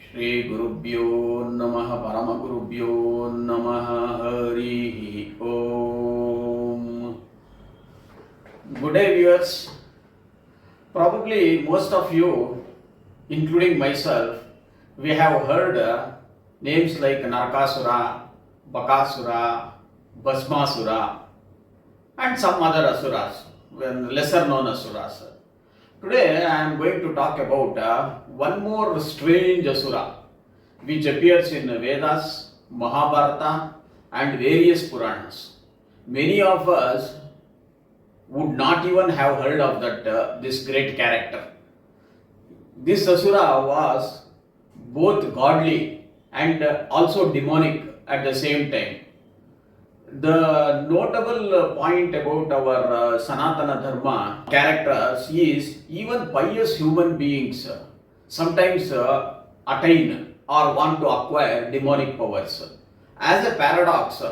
श्री गुरुभ्यो नमः परमगुरुभ्यो नमः हरि ओम. Good day viewers. Probably most of you, including myself, we have heard names like Narakasura, Bakasura, Bhasmasura and some other asuras, lesser known asuras. Today I am going to talk about one more strange asura which appears in Vedas, Mahabharata and various Puranas. Many of us would not even have heard of this great character. This asura was both godly and also demonic at the same time. The notable point about our Sanatana Dharma characters is even pious human beings sometimes attain or want to acquire demonic powers. As a paradox,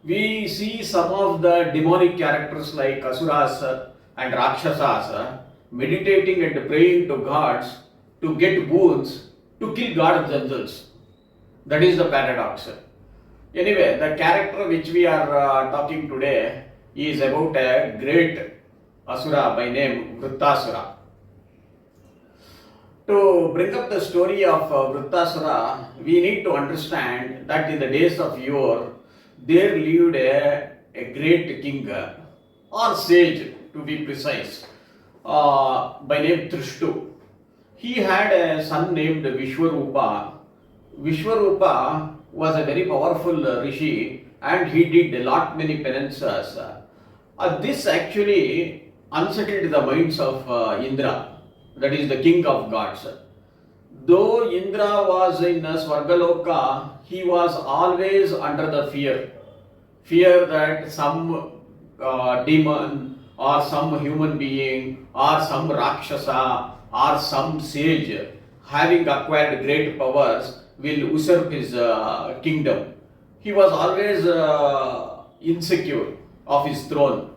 we see some of the demonic characters like Asuras and Rakshasas meditating and praying to gods to get boons to kill gods themselves. That is the paradox. Anyway, the character which we are talking today is about a great asura by name Vritasura. To bring up the story of Vritasura, we need to understand that in the days of yore, there lived a great king or sage to be precise by name Trishtu. He had a son named Vishwarupa. Vishwarupa was a very powerful rishi and he did a lot many penances. This actually unsettled the minds of Indra, that is the king of gods. Though Indra was in Swargaloka, he was always under the fear that some demon or some human being or some Rakshasa or some sage having acquired great powers will usurp his kingdom. He was always insecure of his throne.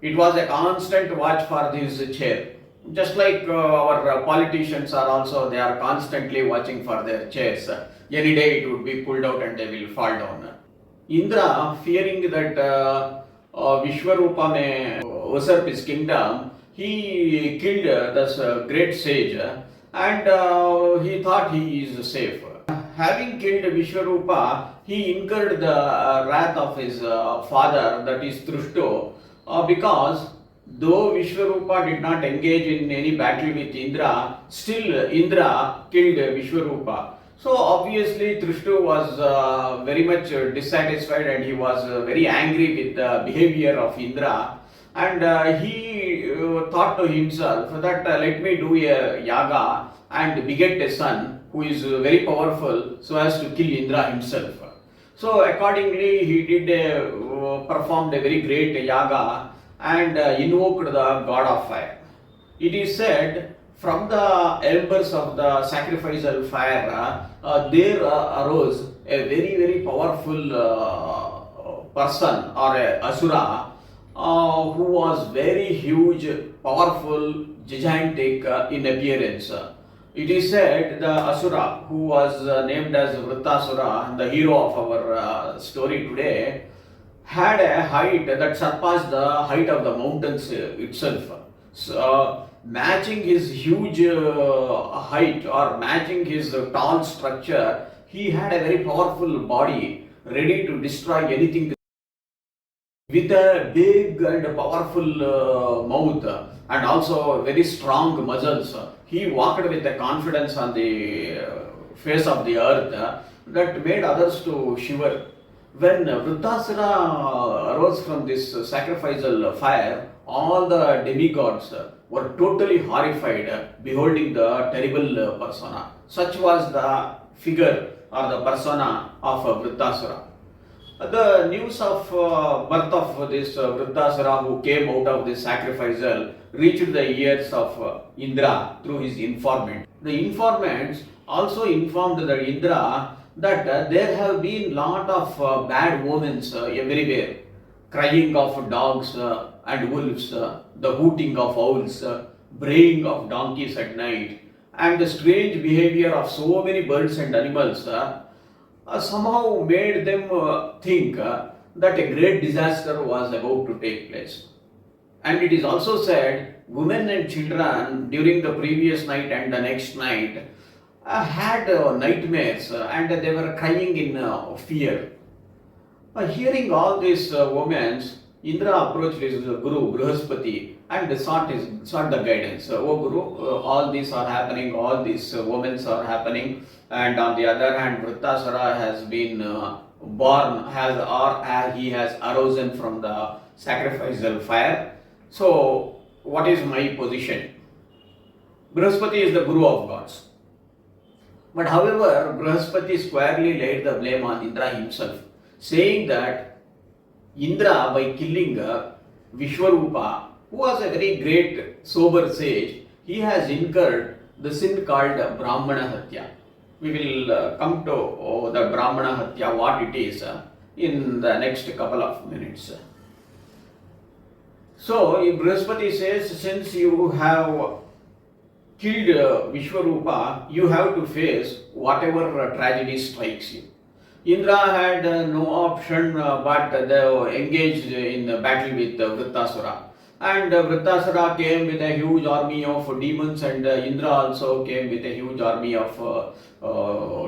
It was a constant watch for his chair. Just like our politicians are also, they are constantly watching for their chairs. Any day it would be pulled out and they will fall down. Indra, fearing that Vishwarupa may usurp his kingdom, he killed this great sage and he thought he is safe. Having killed Vishwarupa, he incurred the wrath of his father, that is Trishtu, because though Vishwarupa did not engage in any battle with Indra, still Indra killed Vishwarupa. So obviously Trishtu was very much dissatisfied and he was very angry with the behavior of Indra, and he thought to himself that let me do a yaga and beget a son who is very powerful so as to kill Indra himself. So accordingly he performed a very great yaga and invoked the god of fire. It is said from the embers of the sacrificial fire there arose a very powerful person or a asura who was very huge, powerful, gigantic in appearance. It is said the asura who was named as Vritasura, the hero of our story today, had a height that surpassed the height of the mountains itself. So, matching his huge height or matching his tall structure, he had a very powerful body ready to destroy anything with a big and powerful mouth and also very strong muscles. He walked with a confidence on the face of the earth that made others to shiver. When Vritasura arose from this sacrificial fire, all the demigods were totally horrified beholding the terrible persona. Such was the figure or the persona of Vritasura. The news of birth of this Vritasura who came out of this sacrificial reached the ears of Indra through his informant. The informants also informed the Indra that there have been lot of bad omens everywhere. Crying of dogs and wolves, the hooting of owls, braying of donkeys at night, and the strange behavior of so many birds and animals somehow made them think that a great disaster was about to take place. And it is also said women and children during the previous night and the next night had nightmares and they were crying in fear. Hearing all these omens, Indra approached his guru Brihaspati and sought the guidance. Oh Guru, all these are happening, all these omens are happening, and on the other hand, Vritasura has been born, he has arisen from the sacrificial fire. So, what is my position? Brihaspati is the guru of gods. But however, Brihaspati squarely laid the blame on Indra himself, saying that Indra, by killing Vishwarupa, who was a very great sober sage, he has incurred the sin called Brahmana Hatya. We will come to the Brahmana Hatya, what it is, in the next couple of minutes. So, Brihaspati says, since you have killed Vishwarupa, you have to face whatever tragedy strikes you. Indra had no option but engaged in battle with Vritasura. And Vritasura came with a huge army of demons, and Indra also came with a huge army of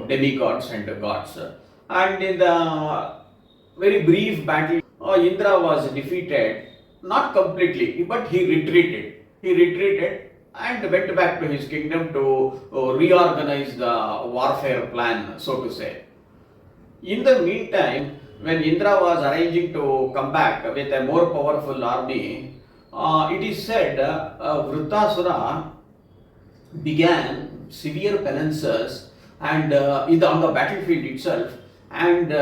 demigods and gods. And in the very brief battle, Indra was defeated, not completely, but he retreated. He retreated and went back to his kingdom to reorganize the warfare plan, so to say. In the meantime, when Indra was arranging to come back with a more powerful army, it is said Vritasura began severe penances and on the battlefield itself, and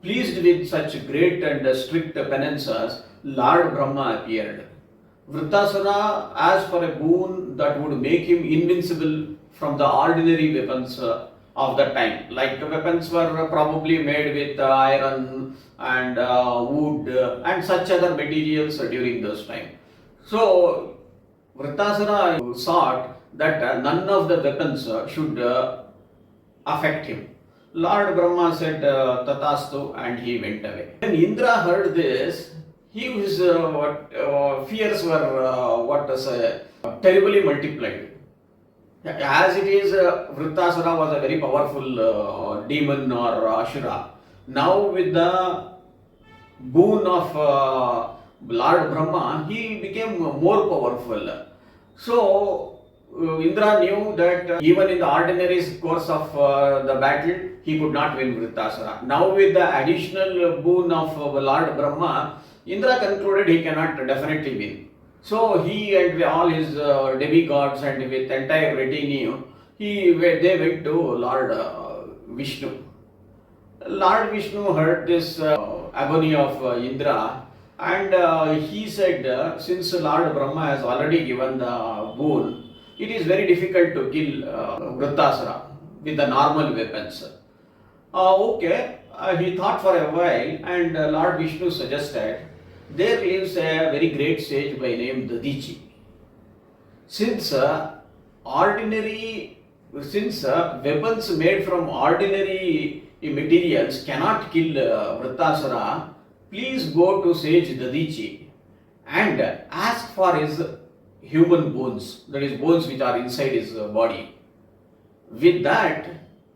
pleased with such great and strict penances, Lord Brahma appeared. Vritasura asked for a boon that would make him invincible from the ordinary weapons of that time. Like the weapons were probably made with iron and wood and such other materials during those time. So Vritasura sought that none of the weapons should affect him. Lord Brahma said Tatastu, and he went away. When Indra heard this, his fears were terribly multiplied. As it is, Vritasura was a very powerful demon or Ashura. Now with the boon of Lord Brahma, he became more powerful. So Indra knew that even in the ordinary course of the battle, he could not win Vritasura. Now with the additional boon of Lord Brahma, Indra concluded he cannot definitely win. So he and all his demigods and with entire retinue, they went to Lord Vishnu. Lord Vishnu heard this agony of Indra, and he said, since Lord Brahma has already given the boon, it is very difficult to kill Vritasura with the normal weapons. He thought for a while, and Lord Vishnu suggested, there lives a very great sage by name Dadichi. Since weapons made from ordinary materials cannot kill Vritasura, please go to sage Dadichi and ask for his human bones, that is, bones which are inside his body. With that,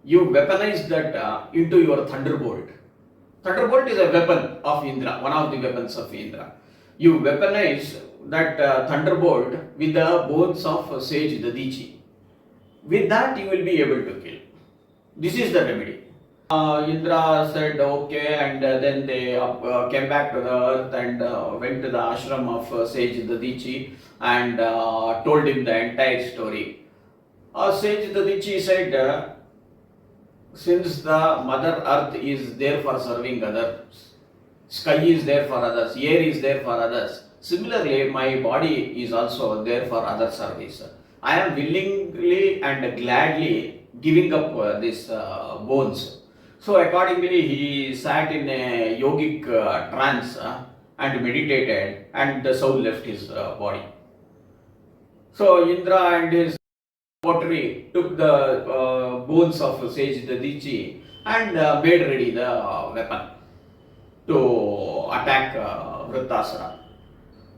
you weaponize that into your thunderbolt. Thunderbolt is a weapon of Indra, one of the weapons of Indra. You weaponize that thunderbolt with the bones of sage Dadichi. With that, you will be able to kill. This is the remedy. Indra said okay, and then they came back to the earth and went to the ashram of sage Dadichi and told him the entire story. Sage Dadichi said, since the mother earth is there for serving others, sky is there for others, air is there for others, similarly my body is also there for other service. I am willingly and gladly giving up these bones. So accordingly he sat in a yogic trance and meditated, and the soul left his body. So Indra and his laboratory, took the bones of sage Dadichi and made ready the weapon to attack Vritasura.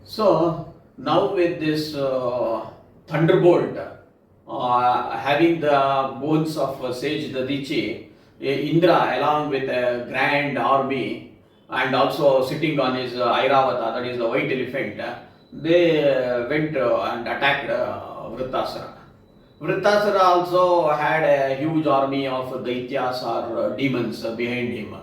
So now with this thunderbolt, having the bones of sage Dadichi, Indra along with a grand army and also sitting on his Airavata, that is the white elephant, they went and attacked Vritasura. Vritasura also had a huge army of Daityas or demons behind him,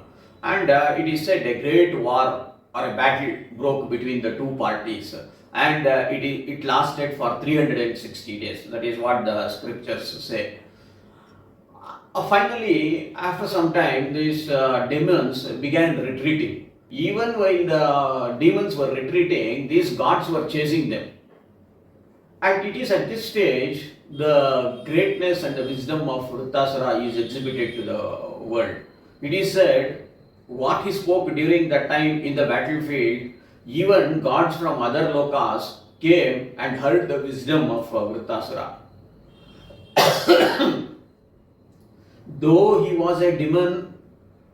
and it is said a great war or a battle broke between the two parties, and it lasted for 360 days. That is what the scriptures say. Finally, after some time, these demons began retreating. Even while the demons were retreating, these gods were chasing them. And it is at this stage the greatness and the wisdom of Vritasura is exhibited to the world. It is said what he spoke during that time in the battlefield, even gods from other lokas came and heard the wisdom of Vritasura. Though he was a demon,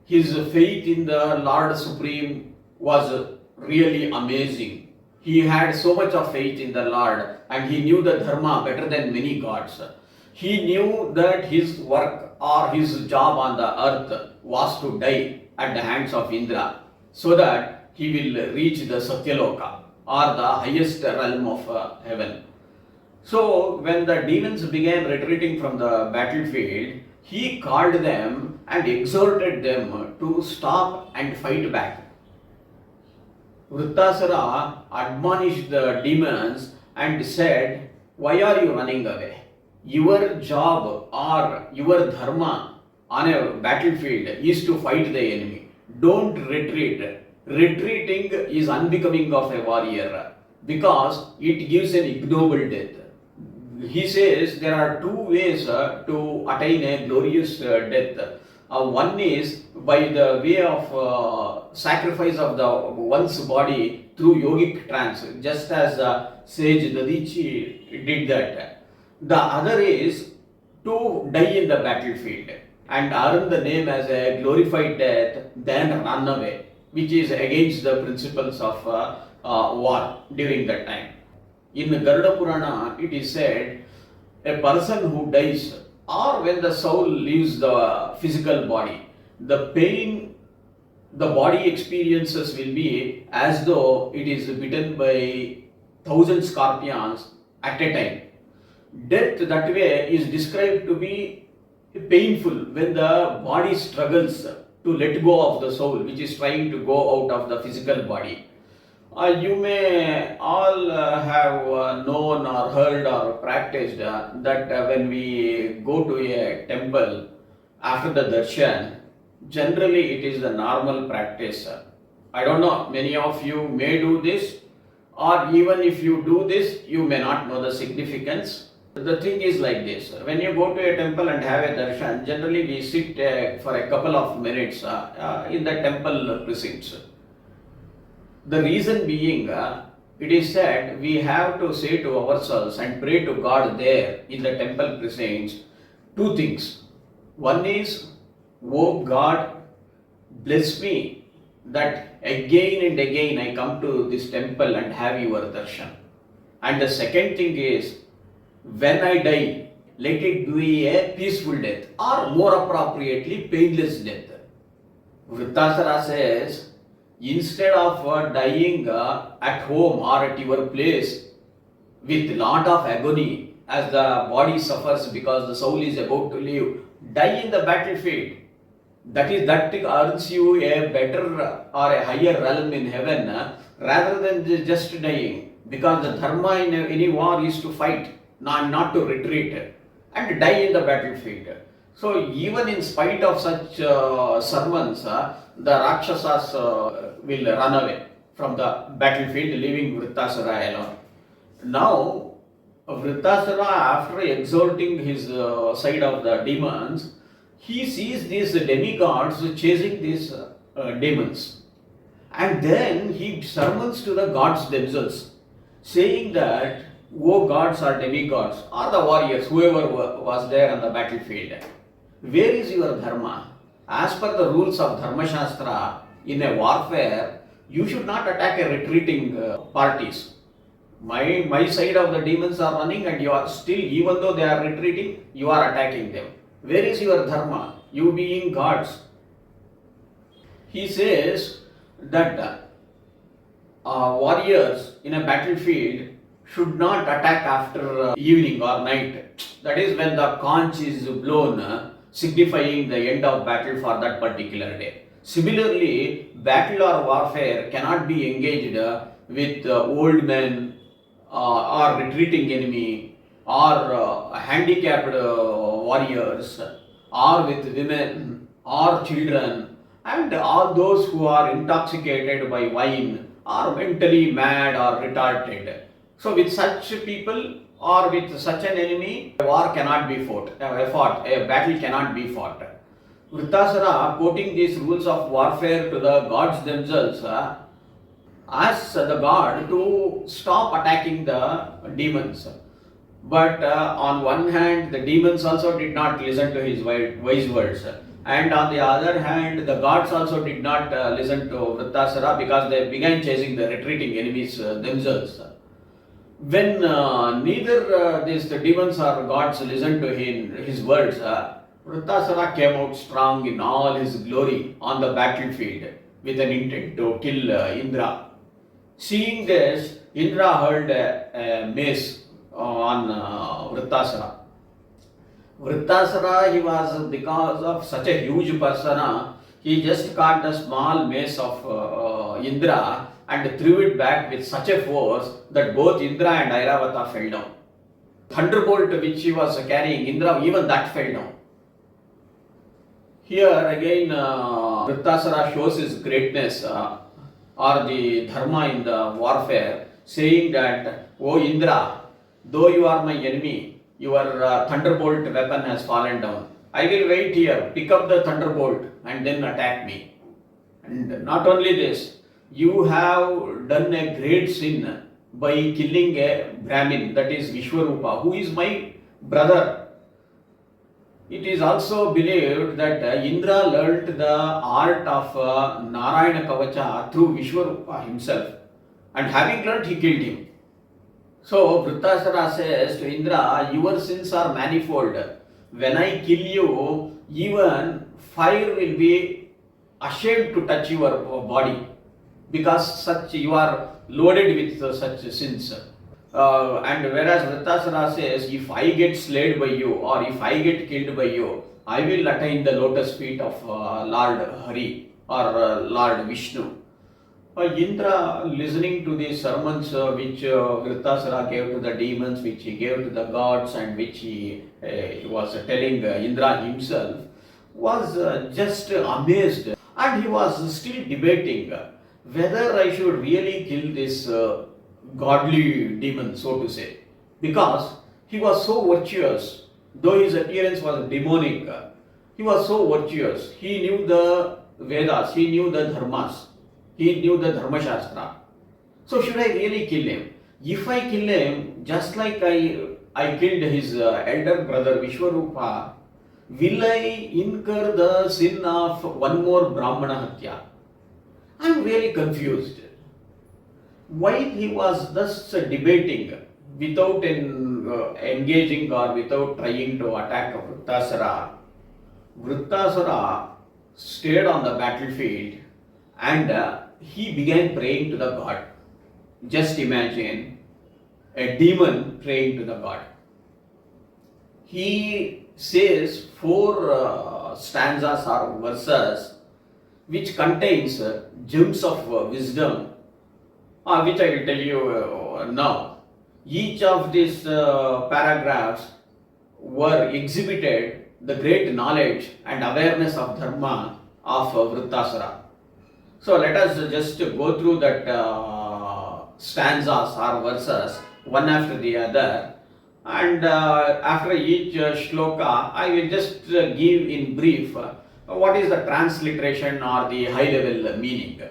his faith in the Lord Supreme was really amazing. He had so much of faith in the Lord and he knew the Dharma better than many gods. He knew that his work or his job on the earth was to die at the hands of Indra so that he will reach the Satyaloka or the highest realm of heaven. So when the demons began retreating from the battlefield, he called them and exhorted them to stop and fight back. Vritasura admonished the demons and said, "Why are you running away? Your job or your dharma on a battlefield is to fight the enemy. Don't retreat. Retreating is unbecoming of a warrior because it gives an ignoble death." He says there are two ways to attain a glorious death. One is by the way of sacrifice of the one's body through yogic trance, just as sage Dadichi did that. The other is to die in the battlefield and earn the name as a glorified death, then run away, which is against the principles of war during that time. In Garuda Purana, it is said, a person who dies or when the soul leaves the physical body, the pain the body experiences will be as though it is bitten by 1,000 scorpions at a time. Death that way is described to be painful when the body struggles to let go of the soul, which is trying to go out of the physical body. You may all have known or heard or practiced that when we go to a temple after the darshan, generally it is the normal practice. I don't know, many of you may do this, or even if you do this, you may not know the significance. The thing is like this, when you go to a temple and have a darshan, generally we sit for a couple of minutes in the temple precincts. The reason being, it is said we have to say to ourselves and pray to God there in the temple precincts two things. One is, "Oh God, bless me that again and again I come to this temple and have your darshan." And the second thing is, when I die, let it be a peaceful death, or more appropriately, painless death. Vritasura says, instead of dying at home or at your place with lot of agony as the body suffers because the soul is about to leave, die in the battlefield. That earns you a better or a higher realm in heaven rather than just dying, because the dharma in any war is to fight, not to retreat and die in the battlefield. So even in spite of such sermons, the Rakshasas will run away from the battlefield, leaving Vritasura alone. Now, Vritasura, after exalting his side of the demons, he sees these demigods chasing these demons. And then he sermons to the gods themselves, saying that O gods or demigods or the warriors, whoever was there on the battlefield, where is your dharma? As per the rules of Dharma Shastra, in a warfare, you should not attack a retreating parties. My side of the demons are running and you are still, even though they are retreating, you are attacking them. Where is your dharma? You being gods. He says that warriors in a battlefield should not attack after evening or night. That is when the conch is blown, signifying the end of battle for that particular day. Similarly, battle or warfare cannot be engaged with old men or retreating enemy or handicapped warriors or with women or children and all those who are intoxicated by wine or mentally mad or retarded. So with such people or with such an enemy, a war cannot be fought, a battle cannot be fought. Vritasura, quoting these rules of warfare to the gods themselves, asks the god to stop attacking the demons. But on one hand, the demons also did not listen to his wise words. And on the other hand, the gods also did not listen to Vritasura because they began chasing the retreating enemies themselves. When neither the demons or gods listened to his words, Vritasura came out strong in all his glory on the battlefield with an intent to kill Indra. Seeing this, Indra hurled a mace on Vritasura. Vritasura, he was, because of such a huge persona, he just caught the small mace of Indra and threw it back with such a force that both Indra and Airavata fell down. Thunderbolt which he was carrying, Indra, even that fell down. Here again, Vritasura shows his greatness or the dharma in the warfare, saying that, O Indra, though you are my enemy, your thunderbolt weapon has fallen down. I will wait here, pick up the thunderbolt and then attack me. And not only this, you have done a great sin by killing a Brahmin, that is Vishwarupa, who is my brother. It is also believed that Indra learnt the art of Narayana Kavacha through Vishwarupa himself, and having learnt, he killed him. So Vritasura says to Indra, your sins are manifold. When I kill you, even fire will be ashamed to touch your body, because such you are loaded with such sins. And whereas Vritasura says, if I get slayed by you or if I get killed by you, I will attain the lotus feet of Lord Hari or Lord Vishnu. Indra, listening to these sermons which Vritasura gave to the demons, which he gave to the gods, and which he was telling Indra himself, was just amazed, and he was still debating whether I should really kill this godly demon, so to say, because he was so virtuous. Though his appearance was demonic, he was so virtuous. He knew the Vedas, he knew the Dharmas, he knew the Dharma Shastra. So should I really kill him? If I kill him, just like I killed his elder brother Vishwarupa, will I incur the sin of one more Brahmana Hatya? I am really confused. While he was thus debating without engaging or without trying to attack Vritasura stayed on the battlefield and he began praying to the god. Just imagine a demon praying to the god. He says 4 stanzas or verses which contains gems of wisdom, which I will tell you now. Each of these paragraphs were exhibited the great knowledge and awareness of Dharma of Vritasura. So let us just go through that stanzas or verses one after the other, and after each shloka I will just give in brief what is the transliteration or the high level meaning.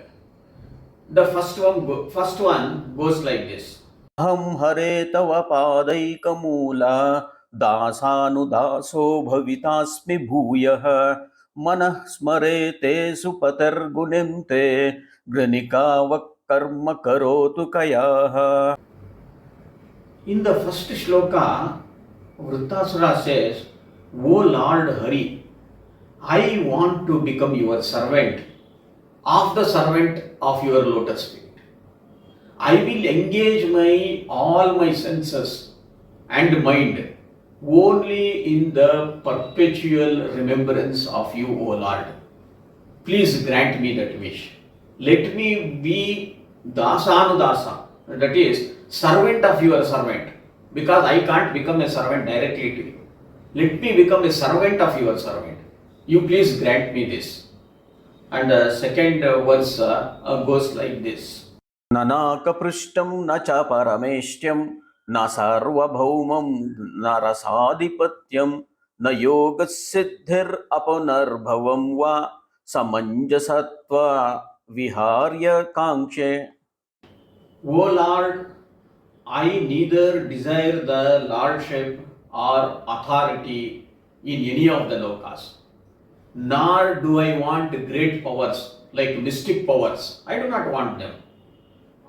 The first one goes like this. Aham hare tava padaikamola dasanudaso bhavitasmi bhuyah manah smarete supatar gunente granika karma karotu kayah. In the first shloka, Vritasura says, O Lord Hari, I want to become your servant, of the servant of your lotus feet. I will engage all my senses and mind only in the perpetual remembrance of you, O Lord. Please grant me that wish. Let me be dasanudasa, that is, servant of your servant, because I can't become a servant directly to you. Let me become a servant of your servant. You please grant me this. And the second verse goes like this. ननाकपृष्ठं न च परमेष्ट्यं न सार्वभौमं न रसाधिपत्यं न योगसिद्धिरपनर्भवं वा समञ्जसत्वा विहार्य काङ्क्षे. O Lord, I neither desire the lordship or authority in any of the lokas, nor do I want great powers like mystic powers. I do not want them.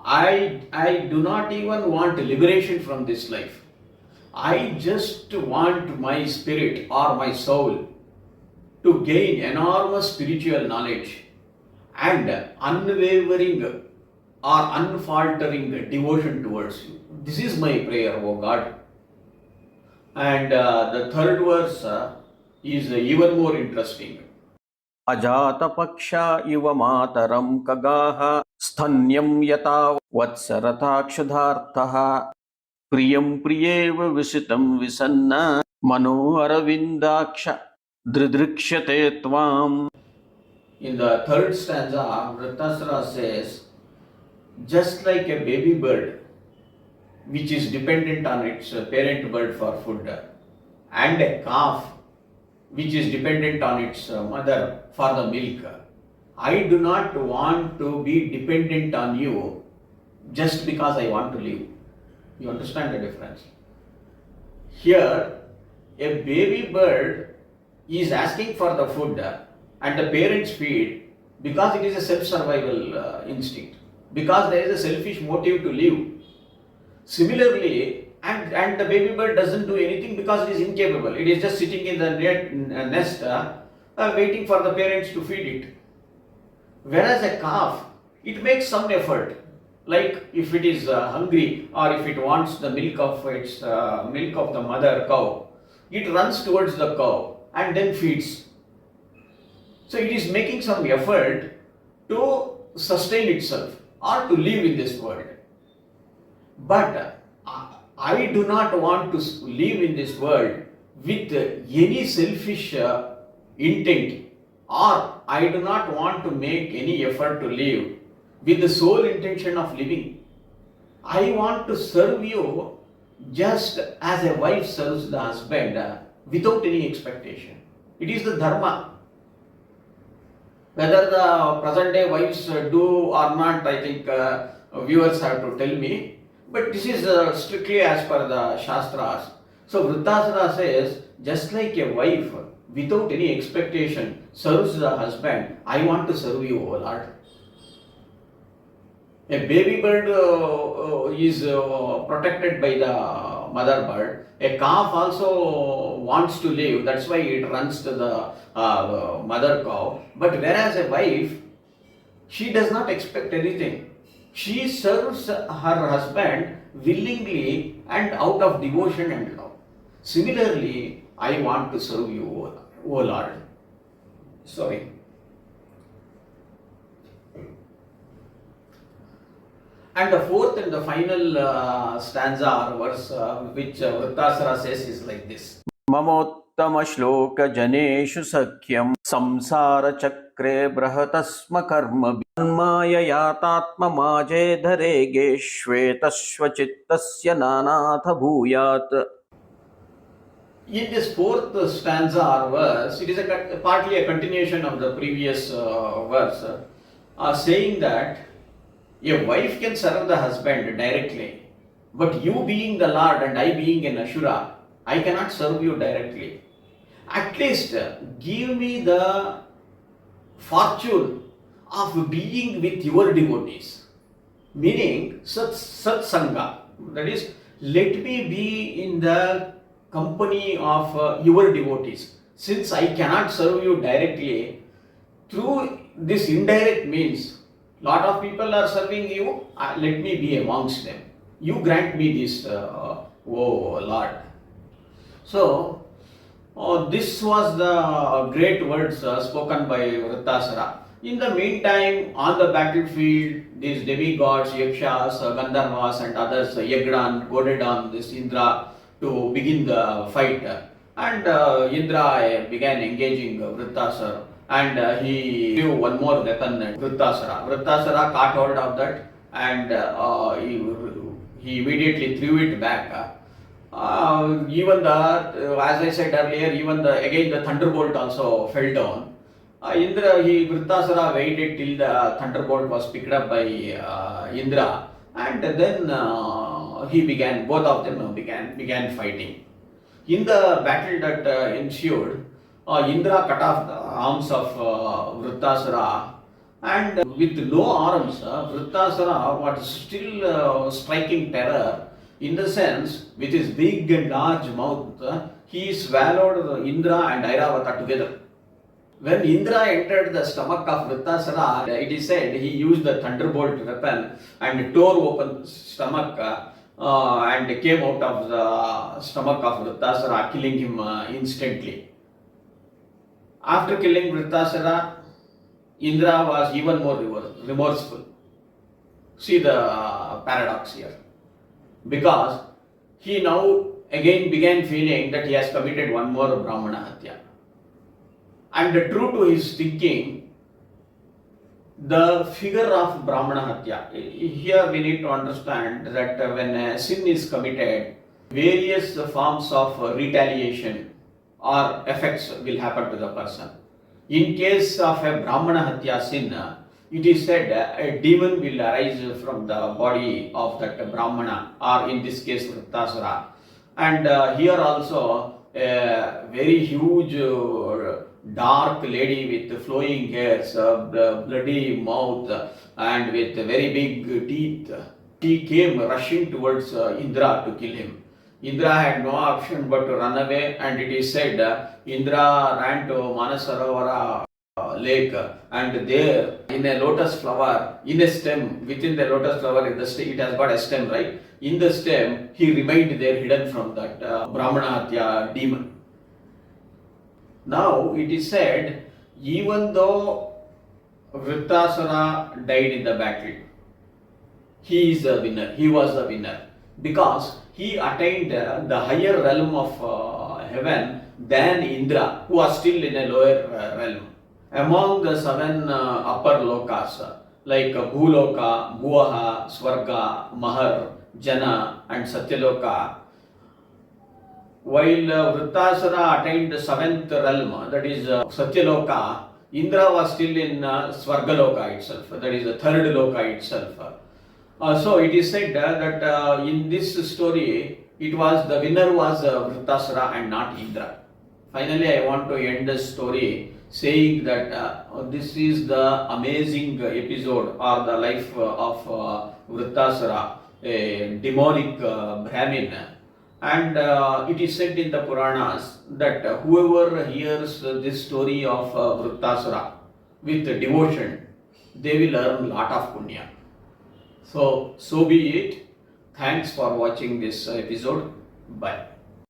I do not even want liberation from this life. I just want my spirit or my soul to gain enormous spiritual knowledge and unwavering or unfaltering devotion towards you. This is my prayer, O God. And the third verse is even more interesting. अजातपक्षा इव मातरं कगाः स्तन्यं यथा वत्सरथाक्षुधार्थः प्रियं प्रियेव विसितं विसन्न मनो अरविन्दाक्ष दृदृक्ष्यते त्वाम्. In the third stanza, Vritasura says, just like a baby bird which is dependent on its parent bird for food, and a calf which is dependent on its mother for the milk, I do not want to be dependent on you just because I want to live. You understand the difference? Here, a baby bird is asking for the food and the parents feed because it is a self-survival instinct, because there is a selfish motive to live. Similarly, and the baby bird doesn't do anything because it is incapable. It is just sitting in the nest waiting for the parents to feed it. Whereas a calf, it makes some effort. Like if it is hungry or if it wants the milk of its milk of the mother cow, it runs towards the cow and then feeds. So it is making some effort to sustain itself or to live in this world. But I do not want to live in this world with any selfish intent, or I do not want to make any effort to live with the sole intention of living. I want to serve you just as a wife serves the husband without any expectation. It is the Dharma. Whether the present day wives do or not, I think viewers have to tell me. But this is strictly as per the shastras. So Vritasura says, just like a wife without any expectation serves the husband, I want to serve you, O Lord. A baby bird is protected by the mother bird. A calf also wants to live, that's why it runs to the mother cow. But whereas a wife, she does not expect anything. She serves her husband willingly and out of devotion and love. Similarly, I want to serve you, O Lord. Sorry. And the fourth and the final stanza or verse which Vritasura says is like this. ममोत्तमश्लोकजनेषु सख्यं संसारचक्रे बृहतस्म कर्म माययातात्ममाजे धरेगे श्वेतश्वचित्तस्य नानाथ भूयात्. In this fourth stanza or verse, it is partly a continuation of the previous verse, saying that a wife can serve the husband directly, But you being the Lord and I being an Ashura, I cannot serve you directly. At least give me the fortune of being with your devotees. Meaning, Sangha. That is, let me be in the company of your devotees. Since I cannot serve you directly, through this indirect means, lot of people are serving you, let me be amongst them. You grant me this, oh Lord. So, this was the great words spoken by Vritasura. In the meantime, on the battlefield, these demigods, Yakshas, Gandharvas and others, Yagdan, goaded on this Indra to begin the fight. And Indra began engaging Vritasura, and he threw one more weapon at Vritasura. Vritasura caught hold of that, and he immediately threw it back. Even as I said earlier, again the thunderbolt also fell down. Vritasura waited till the thunderbolt was picked up by Indra, and then both of them began fighting. In the battle that ensued, Indra cut off the arms of Vritasura, and with no arms, Vritasura was still striking terror. In the sense, with his big and large mouth, he swallowed Indra and Airavata together. When Indra entered the stomach of Vritasura, it is said he used the thunderbolt weapon and tore open stomach and came out of the stomach of Vritasura, killing him instantly. After killing Vritasura, Indra was even more remorseful. See the paradox here. Because he now again began feeling that he has committed one more Brahmana Hatya. And true to his thinking, the figure of Brahmana Hatya, here we need to understand that when a sin is committed, various forms of retaliation or effects will happen to the person. In case of a Brahmana Hatya sin, it is said a demon will arise from the body of that Brahmana, or in this case Vritasura. And here also a very huge dark lady with flowing hairs, bloody mouth and with very big teeth. She came rushing towards Indra to kill him. Indra had no option but to run away, and it is said Indra ran to Manasarovar Lake, and there in a lotus flower, in a stem, within the lotus flower, it has got a stem, right? In the stem, he remained there hidden from that Brahmana Hatya demon. Now it is said, even though Vritasura died in the battle, he is the winner. He was the winner because he attained the higher realm of heaven than Indra, who was still in a lower realm. Among the 7 upper lokas, like Bhuloka, Bhuvaha, Swarga, Mahar, Jana and Satyaloka, while Vritasura attained the 7th realm, that is Satyaloka, Indra was still in Swargaloka itself, that is the 3rd loka itself. So it is said that in this story, the winner was Vritasura and not Indra. Finally, I want to end the story saying that this is the amazing episode or the life of Vritasura, a demonic Brahmin. And it is said in the Puranas that whoever hears this story of Vritasura with devotion, they will earn lot of punya. So be it. Thanks for watching this episode. Bye.